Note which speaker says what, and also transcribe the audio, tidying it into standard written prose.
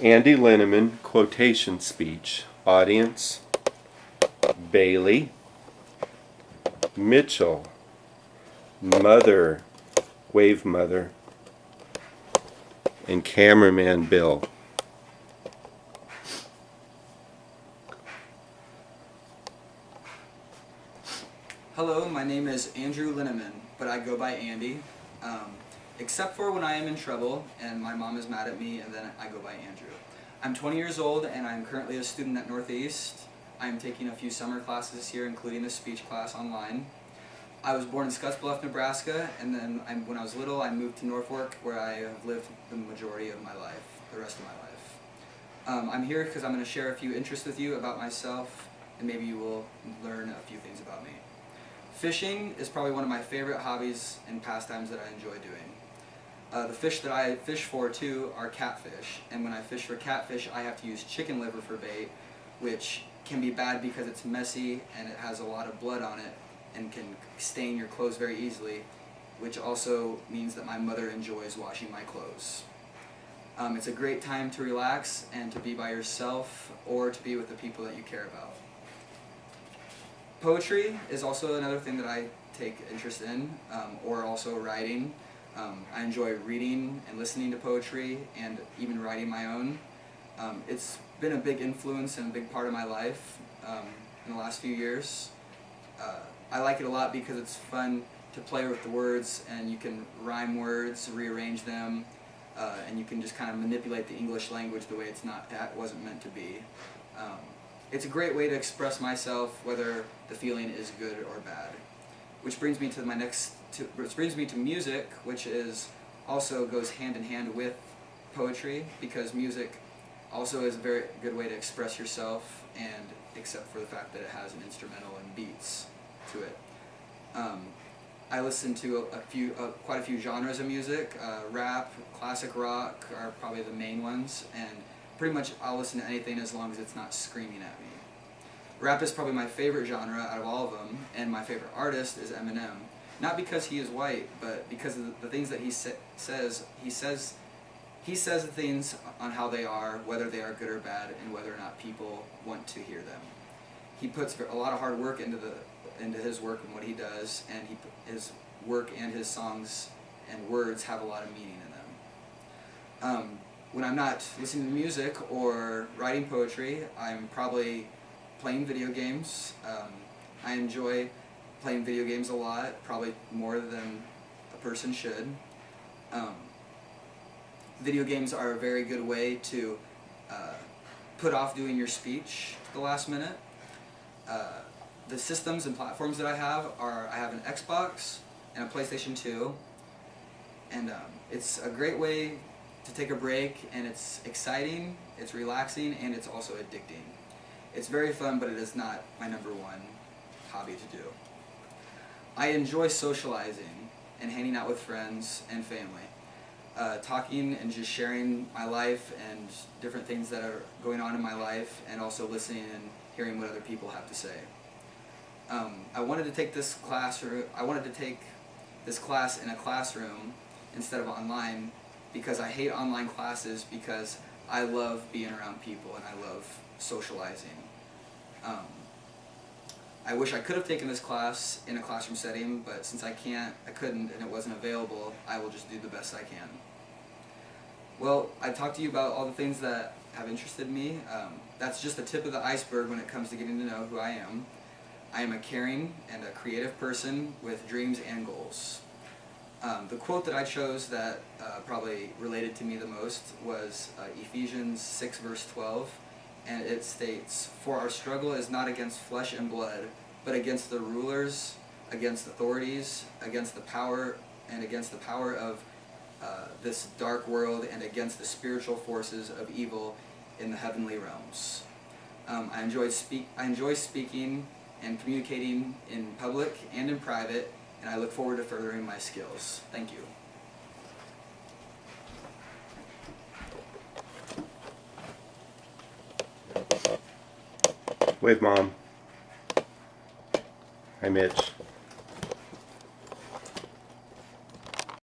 Speaker 1: Andy Linneman, quotation speech. Audience, Bailey, Mitchell, Mother, Wave Mother, and cameraman Bill.
Speaker 2: Hello, my name is Andrew Linneman, but I go by Andy, except for when I am in trouble and my mom is mad at me, and then I go by Andrew. I'm 20 years old and I'm currently a student at Northeast. I'm taking a few summer classes this year, including the speech class online. I was born in Scottsbluff, Nebraska, and then when I was little I moved to Norfolk, where I have lived the majority of my life, the rest of my life. I'm here because I'm going to share a few interests with you about myself, and maybe you will learn a few things about me. Fishing is probably one of my favorite hobbies and pastimes that I enjoy doing. The fish that I fish for too are catfish, and when I fish for catfish I have to use chicken liver for bait, which can be bad because it's messy and it has a lot of blood on it and can stain your clothes very easily, which also means that my mother enjoys washing my clothes. It's a great time to relax and to be by yourself or to be with the people that you care about. Poetry is also another thing that I take interest in, or also writing. I enjoy reading and listening to poetry and even writing my own. It's been a big influence and a big part of my life in the last few years. I like it a lot because it's fun to play with the words, and you can rhyme words, rearrange them, and you can just kind of manipulate the English language the way that wasn't meant to be. It's a great way to express myself, whether the feeling is good or bad. Which brings me to music, which also goes hand in hand with poetry, because music also is a very good way to express yourself, and except for the fact that it has an instrumental and beats to it. I listen to quite a few genres of music. Rap, classic rock are probably the main ones, and pretty much I'll listen to anything as long as it's not screaming at me. Rap is probably my favorite genre out of all of them, and my favorite artist is Eminem. Not because he is white, but because of the things that he says. He says the things on how they are, whether they are good or bad, and whether or not people want to hear them. He puts a lot of hard work into his work and what he does, and his work and his songs and words have a lot of meaning in them. When I'm not listening to music or writing poetry, I'm probably playing video games. I enjoy playing video games a lot, probably more than a person should. Video games are a very good way to put off doing your speech to the last minute. The systems and platforms that I have I have an Xbox and a PlayStation 2, and it's a great way to take a break, and it's exciting, it's relaxing, and it's also addicting. It's very fun, but it is not my number one hobby to do. I enjoy socializing and hanging out with friends and family, talking and just sharing my life and different things that are going on in my life, and also listening and hearing what other people have to say. I wanted to take this class in a classroom instead of online, because I hate online classes, because I love being around people and I love socializing. I wish I could have taken this class in a classroom setting, but since I couldn't, and it wasn't available, I will just do the best I can. Well, I talked to you about all the things that have interested me. That's just the tip of the iceberg when it comes to getting to know who I am. I am a caring and a creative person with dreams and goals. The quote that I chose that probably related to me the most was Ephesians 6 verse 12, and it states, "For our struggle is not against flesh and blood, but against the rulers, against authorities, against the power of this dark world, and against the spiritual forces of evil in the heavenly realms." I enjoy speaking and communicating in public and in private, and I look forward to furthering my skills. Thank you.
Speaker 1: Wave Mom. Hi Mitch.